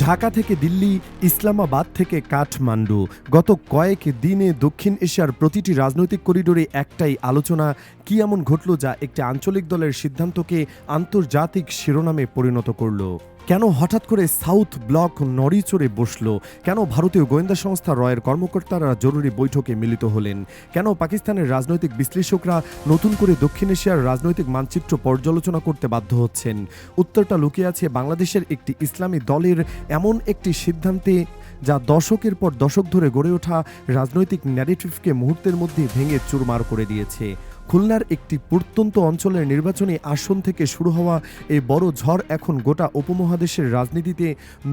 ঢাকা থেকে দিল্লি, ইসলামাবাদ থেকে কাঠমান্ডু, গত কয়েক দিনে দক্ষিণ এশিয়ার প্রতিটি রাজনৈতিক করিডোরে একটাই আলোচনা, কি এমন ঘটল যা একটি আঞ্চলিক দলের সিদ্ধান্তকে আন্তর্জাতিক শিরোনামে পরিণত করল। কেন হঠাৎ করে সাউথ ব্লক নড়িচড়ে বসল? কেন ভারতীয় গোয়েন্দা সংস্থা রয়ের কর্মকর্তারা জরুরি বৈঠকে মিলিত হলেন? কেন পাকিস্তানের রাজনৈতিক বিশ্লেষকরা নতুন করে দক্ষিণ এশিয়ার রাজনৈতিক মানচিত্র পর্যালোচনা করতে বাধ্য হচ্ছেন? উত্তরটা লুকিয়ে আছে বাংলাদেশের একটি ইসলামী দলের এমন একটি সিদ্ধান্তে, যা দশকের পর দশক ধরে গড়ে ওঠা রাজনৈতিক ন্যারেটিভকে মুহূর্তের মধ্যে ভেঙে চুরমার করে দিয়েছে। খুলনার একটি প্রত্যন্ত অঞ্চলের নির্বাচনী আসন থেকে শুরু হওয়া এই বড় ঝড় এখন গোটা উপমহাদেশের রাজনীতিতে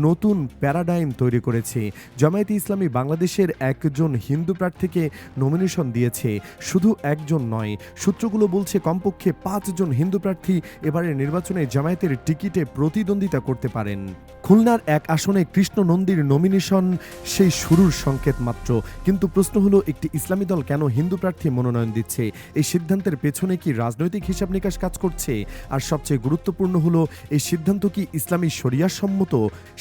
নতুন প্যারাডাইম তৈরি করেছে। জামায়াতে ইসলামী বাংলাদেশের একজন হিন্দু প্রার্থীকে নমিনেশন দিয়েছে, শুধু একজন নয়, সূত্রগুলো বলছে কমপক্ষে 5 জন হিন্দু প্রার্থী এবারের নির্বাচনে জামায়াতের টিকিটে প্রতিদ্বন্দ্বিতা করতে পারেন। খুলনার এক আসনে কৃষ্ণ নন্দীর নমিনেশন সেই শুরুর সংকেত মাত্র, কিন্তু প্রশ্ন হলো একটি ইসলামী দল কেন হিন্দু প্রার্থী মনোনয়ন দিচ্ছে? এই সিদ্ধান্তের পেছনে কি রাজনৈতিক হিসাব নিকাশ কাজ করছে? আর সবচেয়ে গুরুত্বপূর্ণ হলো, এই সিদ্ধান্ত কি ইসলামী শরিয়া সম্মত?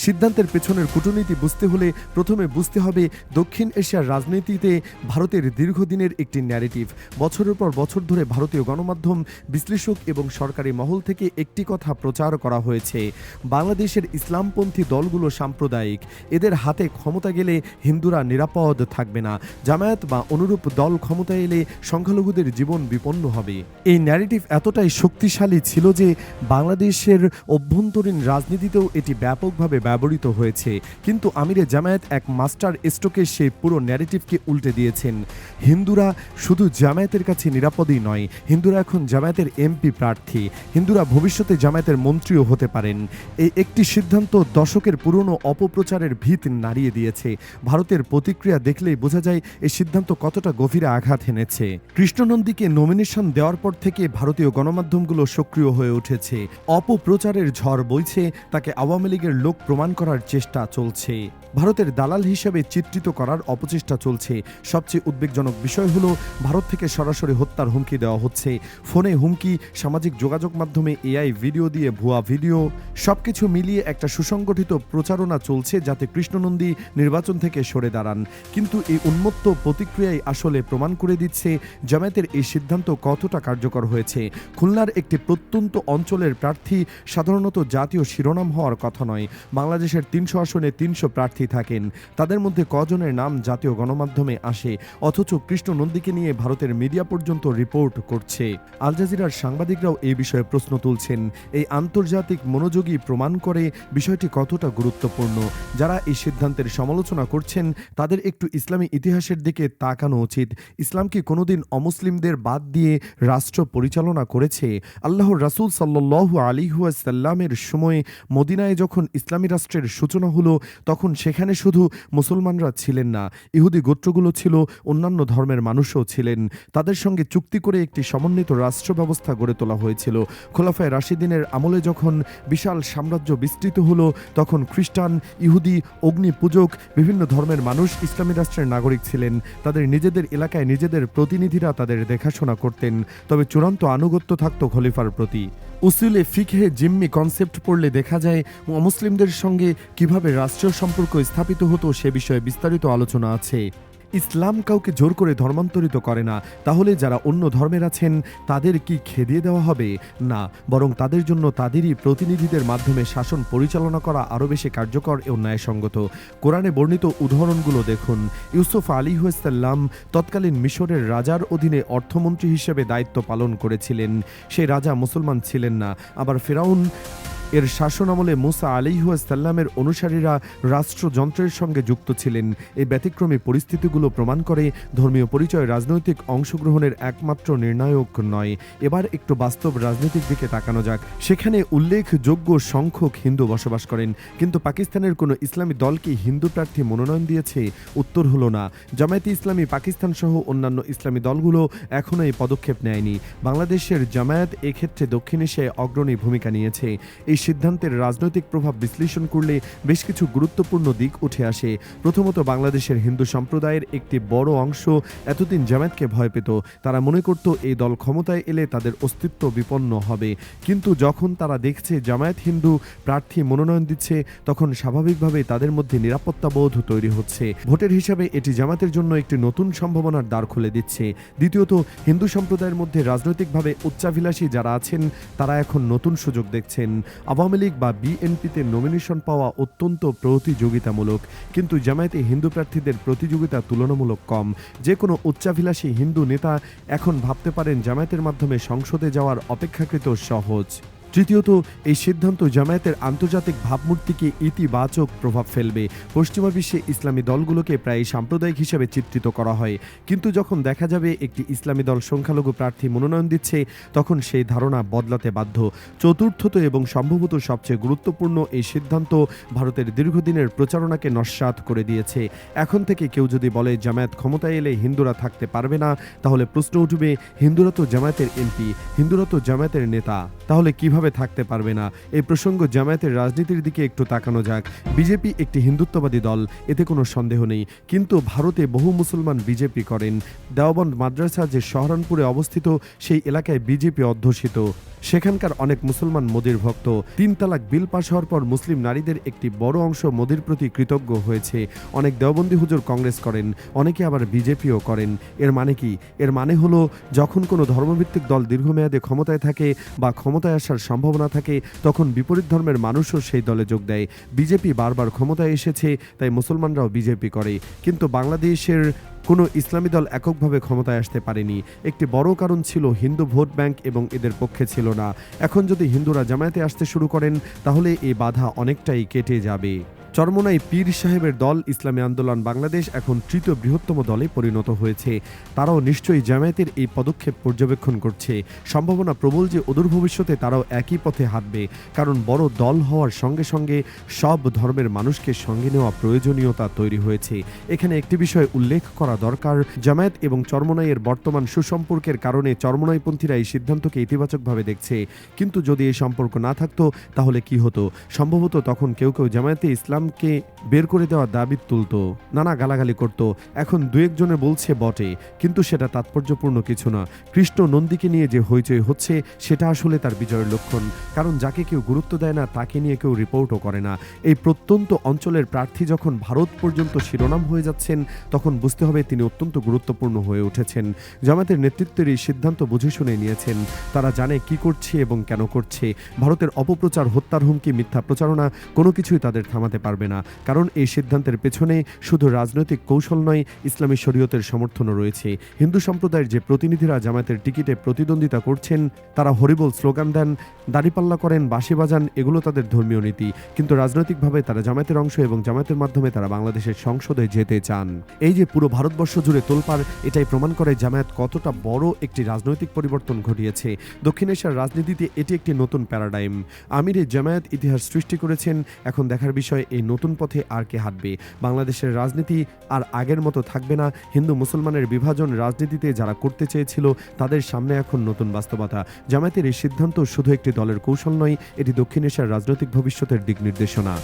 সিদ্ধান্তের পেছনের কূটনীতি বুঝতে হলে প্রথমে বুঝতে হবে দক্ষিণ এশিয়ার রাজনীতিতে ভারতের দীর্ঘদিনের একটি ন্যারেটিভ। বছরের পর বছর ধরে ভারতীয় গণমাধ্যম, বিশ্লেষক এবং সরকারি মহল থেকে একটি কথা প্রচার করা হয়েছে: বাংলাদেশের ইসলামপন্থী দলগুলো সাম্প্রদায়িক, এদের হাতে ক্ষমতা গেলে হিন্দুরা নিরাপদ থাকবে না, জামায়াত বা অনুরূপ দল ক্ষমতা এলে সংখ্যালঘুদের জীবন বিপন্ন হবে। এই ন্যারেটিভ এতটাই শক্তিশালী ছিল যে বাংলাদেশের অভ্যন্তরীণ রাজনীতিতেও এটি ব্যাপকভাবে ব্যবহৃত হয়েছে। কিন্তু আমিরে জামায়াত এক মাস্টার স্ট্রোকে সেই পুরো ন্যারেটিভকে উল্টে দিয়েছেন। হিন্দুরা শুধু জামায়াতের কাছে নিরাপদই নয়, হিন্দুরা এখন জামায়াতের এমপি প্রার্থী, হিন্দুরা ভবিষ্যতে জামায়াতের মন্ত্রীও হতে পারেন। এই একটি সিদ্ধান্ত দশকের পুরনো অপপ্রচারের ভিত নাড়িয়ে দিয়েছে। ভারতের প্রতিক্রিয়া দেখলেই বোঝা যায় এই সিদ্ধান্ত কতটা গভীরে আঘাত এনেছে। কৃষ্ণনন্দীকে নমিনেশন দেওয়ার পর থেকে ভারতীয় গণমাধ্যমগুলো সক্রিয় হয়ে উঠেছে। অপপ্রচারের ঝড় বইছে, তাকে আওয়ামী লীগের লোক প্রমাণ করার চেষ্টা চলছে, ভারতের দালাল হিসেবে চিত্রিত করার অপচেষ্টা চলছে। সবচেয়ে উদ্বেগজনক বিষয় হলো, ভারত থেকে সরাসরি হত্যার হুমকি দেওয়া হচ্ছে। ফোনে হুমকি, সামাজিক যোগাযোগ মাধ্যমে এআই ভিডিও দিয়ে ভুয়া ভিডিও, সবকিছু মিলিয়ে একটা সুসংগঠিত প্রচারণা চলছে যাতে কৃষ্ণনন্দী নির্বাচন থেকে সরে দাঁড়ান। কিন্তু এই উন্মত্ত প্রতিক্রিয়াই আসলে প্রমাণ করে দিচ্ছে জামায়াতের এই সিদ্ধান্ত কতটা কার্যকর হয়েছে। খুলনার একটি প্রত্যন্ত অঞ্চলের প্রার্থী সাধারণত জাতীয় শিরোনাম হওয়ার কথা নয়। বাংলাদেশের 300 আসনে 300 প্রার্থী থাকেন, তাদের মধ্যে কজনের নাম জাতীয় গণমাধ্যমে আসে? অথচ কৃষ্ণ নন্দীকে নিয়ে ভারতের মিডিয়া পর্যন্ত রিপোর্ট করছে। আল জাজিরার সাংবাদিকরাও এই বিষয়ে প্রশ্ন তুলছেন। এই আন্তর্জাতিক মনোযোগী প্রমাণ করে বিষয়টি কতটা গুরুত্বপূর্ণ। যারা এই সিদ্ধান্তের সমালোচনা করছেন তাদের একটু ইসলামী ইতিহাসের দিকে তাকানো উচিত। ইসলাম কি কোনোদিন অমুসলিমদের বাদ দিয়ে রাষ্ট্র পরিচালনা করেছে? আল্লাহর রাসূল সাল্লাল্লাহু আলাইহি ওয়াসাল্লামের সময়ে মদিনায় যখন ইসলামী রাষ্ট্রের সূচনা হলো, তখন সেখানে শুধু মুসলমানরা ছিলেন না, ইহুদি গোত্রগুলো ছিল, অন্যান্য ধর্মের মানুষও ছিলেন। তাদের সঙ্গে চুক্তি করে একটি সমন্বিত রাষ্ট্র ব্যবস্থা গড়ে তোলা হয়েছিল। খোলাফায়ে রাশিদিনের আমলে যখন বিশাল সাম্রাজ্য বিস্তৃত হলো, তখন খ্রিস্টান, ইহুদি, অগ্নি পূজক বিভিন্ন ধর্মের মানুষ ইসলামী রাষ্ট্রের নাগরিক ছিলেন। তাদের নিজেদের এলাকায় নিজেদের প্রতিনিধিরা তাদের দেখাশোনা করতেন, তবে চূড়ান্ত আনুগত্য থাকত খলিফার প্রতি। উসুলে ফিকহে জিম্মি কনসেপ্ট পড়লে দেখা যায় মুসলিমদের সঙ্গে কিভাবে রাষ্ট্রীয় সম্পর্ক স্থাপিত হতো সে বিষয়ে বিস্তারিত আলোচনা আছে। ইসলাম কাউকে জোর করে ধর্মান্তরিত করে না। তাহলে যারা অন্য ধর্মের আছেন তাদের কি খেদিয়ে দেওয়া হবে? না, বরং তাদের জন্য তাদেরই প্রতিনিধিদের মাধ্যমে শাসন পরিচালনা করা আরও বেশি কার্যকর ও ন্যায়সঙ্গত। কোরআনে বর্ণিত উদাহরণগুলো দেখুন। ইউসুফ আলাইহিসসালাম তৎকালীন মিশরের রাজার অধীনে অর্থমন্ত্রী হিসেবে দায়িত্ব পালন করেছিলেন। সেই রাজা মুসলমান ছিলেন না। আবার ফেরাউন এর শাসন আমলে মুসা আলাইহিসসালামের অনুসারীরা রাষ্ট্রযন্ত্রের সঙ্গে যুক্ত ছিলেন। এই ব্যতিক্রমী পরিস্থিতিগুলো প্রমাণ করে ধর্মীয় পরিচয় রাজনৈতিক অংশগ্রহণের একমাত্র নির্ণায়ক নয়। এবার একটু বাস্তব রাজনীতির দিকে তাকানো যাক। সেখানে উল্লেখযোগ্য সংখ্যক হিন্দু বসবাস করেন, কিন্তু পাকিস্তানের কোনো ইসলামী দল কি হিন্দু প্রার্থী মনোনয়ন দিয়েছে? উত্তর হলো না। জামায়াতে ইসলামী পাকিস্তান সহ অন্যান্য ইসলামী দলগুলো এখনও এই পদক্ষেপ নেয়নি। বাংলাদেশের জামায়াত এক্ষেত্রে দক্ষিণ এশিয়ায় অগ্রণী ভূমিকা নিয়েছে। এই এই সিদ্ধান্তের রাজনৈতিক প্রভাব বিশ্লেষণ করলে বেশ কিছু গুরুত্বপূর্ণ দিক উঠে আসে। প্রথমত, বাংলাদেশের হিন্দু সম্প্রদায়ের একটি বড় অংশ এতদিন জামায়াতকে ভয় পেত। তারা মনে করত এই দল ক্ষমতায় এলে তাদের অস্তিত্ব বিপন্ন হবে। কিন্তু যখন তারা দেখছে জামায়াত হিন্দু প্রার্থী মনোনয়ন দিচ্ছে, তখন স্বাভাবিকভাবেই তাদের মধ্যে নিরাপত্তাবোধ তৈরি হচ্ছে। ভোটের হিসাবে এটি জামায়াতের জন্য একটি নতুন সম্ভাবনার দ্বার খুলে দিচ্ছে। দ্বিতীয়ত, হিন্দু সম্প্রদায়ের মধ্যে রাজনৈতিকভাবে উচ্চাভিলাষী যারা আছেন তারা এখন নতুন সুযোগ দেখছেন। আওয়ামী লীগ বা বিএনপিতে নমিনেশন পাওয়া অত্যন্ত প্রতিযোগিতামূলক, কিন্তু জামায়াতে হিন্দু প্রার্থীদের প্রতিযোগিতা তুলনামূলক কম। যে কোনো উচ্চাভিলাষী হিন্দু নেতা এখন ভাবতে পারেন জামায়াতের মাধ্যমে সংসদে যাওয়ার অপেক্ষাকৃত সহজ। তৃতীয়ত, এই সিদ্ধান্ত জামায়াতের আন্তর্জাতিক ভাবমূর্তিকে ইতিবাচক প্রভাব ফেলবে। পশ্চিমা বিশ্বে ইসলামী দলগুলোকে প্রায় সাম্প্রদায়িক হিসেবে চিত্রিত করা হয়, কিন্তু যখন দেখা যাবে একটি ইসলামী দল সংখ্যালঘু প্রার্থী মনোনয়ন দিচ্ছে, তখন সেই ধারণা বদলাতে বাধ্য। চতুর্থত এবং সম্ভবত সবচেয়ে গুরুত্বপূর্ণ, এই সিদ্ধান্ত ভারতের দীর্ঘদিনের প্রচারণাকে নস্যাৎ করে দিয়েছে। এখন থেকে কেউ যদি বলে জামায়াত ক্ষমতায় এলে হিন্দুরা থাকতে পারবে না, তাহলে প্রশ্ন উঠবে, হিন্দুরা তো জামায়াতের এমপি, হিন্দুরা তো জামায়াতের নেতা, তাহলে কিভাবে থাকতে পারবে না? এই প্রসঙ্গ জামায়াতের রাজনীতির দিকে একটু তাকানো যাক। বিজেপি একটি হিন্দুত্ববাদী দল, এতে কোনো সন্দেহ নেই, কিন্তু ভারতে বহু মুসলমান বিজেপি করেন। দেওবন্দ মাদ্রাসা যে সহরানপুরে অবস্থিত, সেই এলাকায় বিজেপি অধ্যুষিত। সেখানকার অনেক মুসলমান মোদির ভক্ত। 3 তালাক বিল পাশ হওয়ার পর মুসলিম নারীদের একটি বড় অংশ মোদির প্রতি কৃতজ্ঞ হয়েছে। অনেক দেওবন্দি হুজুর কংগ্রেস করেন, অনেকে আবার বিজেপিও করেন। এর মানে কি? এর মানে হলো, যখন কোনো ধর্মভিত্তিক দল দীর্ঘমেয়াদে ক্ষমতায় থাকে বা ক্ষমতায় আসার সম্ভাবনা থাকে, তখন বিপরীত ধর্মের মানুষও সেই দলে যোগ দেয়। বিজেপি বারবার ক্ষমতায় এসেছে, তাই মুসলমানরাও বিজেপি করে। কিন্তু বাংলাদেশের কোনো ইসলামী দল এককভাবে ক্ষমতায় আসতে পারেনি। একটি বড় কারণ ছিল হিন্দু ভোট ব্যাংক এবং এদের পক্ষে ছিল না। এখন যদি হিন্দুরা জামায়াতে আসতে শুরু করেন, তাহলে এই বাধা অনেকটাই কেটে যাবে। চরমোনাই পীর সাহেবের দল ইসলামী আন্দোলন বাংলাদেশ এখন তৃতীয় বৃহত্তম দলে পরিণত হয়েছে। তারাও নিশ্চয়ই জামায়াতের এই পদক্ষেপ পর্যবেক্ষণ করছে। সম্ভাবনা প্রবল যে অদূর ভবিষ্যতে তারাও একই পথে হাঁটবে, কারণ বড় দল হওয়ার সঙ্গে সঙ্গে সব ধর্মের মানুষকে সঙ্গে নেওয়া প্রয়োজনীয়তা তৈরি হয়েছে। এখানে একটি বিষয় উল্লেখ করা দরকার, জামায়াত এবং চরমোনাইয়ের বর্তমান সুসম্পর্কের কারণে চরমোনাইপন্থীরা এই সিদ্ধান্তকে ইতিবাচকভাবে দেখছে। কিন্তু যদি এই সম্পর্ক না থাকতো, তাহলে কি হতো? সম্ভবত তখন কেউ কেউ জামায়াতে ইসলামকে বের করে দেওয়ার দাবি তুলত, নানা গালাগালি করত। এখন দু একজনে বলছে বটে, কিন্তু সেটা তাৎপর্যপূর্ণ কিছু না। কৃষ্ণ নন্দীকে নিয়ে যে হইচই হচ্ছে, সেটা আসলে তার বিজয়ের লক্ষণ, কারণ যাকে কেউ গুরুত্ব দেয় না, তাকে নিয়ে কেউ রিপোর্টও করে না। এই প্রত্যন্ত অঞ্চলের প্রার্থী যখন ভারত পর্যন্ত শিরোনাম হয়ে যাচ্ছেন, তখন বুঝতে হবে তিনি অত্যন্ত গুরুত্বপূর্ণ হয়ে উঠেছেন। জামায়াতের নেতৃত্বের এই সিদ্ধান্ত বুঝে শুনে নিয়েছেন। তারা জানে কি করছে এবং কেন করছে। ভারতের অপপ্রচার, হত্যার হুমকি, মিথ্যা প্রচারণা, কোনো কিছুই তাদের থামাতে পারবে না, কারণ এই সিদ্ধান্তের পেছনে শুধু রাজনৈতিক কৌশল নয়, ইসলামী শরীয়তের সমর্থনও রয়েছে। হিন্দু সম্প্রদায়ের যে প্রতিনিধিরা জামায়াতের টিকিটে প্রতিদ্বন্দ্বিতা করছেন, তারা হরিবোল স্লোগান দেন, দাড়িপাল্লা করেন, বাঁশি বাজান, এগুলো তাদের ধর্মীয় নীতি। কিন্তু রাজনৈতিকভাবে তারা জামায়াতের অংশ এবং জামায়াতের মাধ্যমে তারা বাংলাদেশের সংসদে যেতে চান। এই যে পুরো ভারতবর্ষ জুড়ে তোলপাড়, এটাই প্রমাণ করে জামায়াত কতটা বড় একটি রাজনৈতিক পরিবর্তন ঘটিয়েছে। দক্ষিণ এশিয়ার রাজনীতিতে এটি একটি নতুন প্যারাডাইম। আমিরে জামায়াত ইতিহাস সৃষ্টি করেছেন। এখন দেখার বিষয় এই নতুন পথে আর কে হাঁটবে। বাংলাদেশের রাজনীতি আর আগের মতো থাকবে না। হিন্দু মুসলমানের বিভাজন রাজনীতিতে যারা করতে চেয়েছিল, তাদের সামনে এখন নতুন বাস্তবতা। জামায়াতের এই সিদ্ধান্ত শুধু একটি দলের কৌশল নয়, এটি দক্ষিণ এশিয়ার রাজনৈতিক ভবিষ্যতের দিক নির্দেশনা।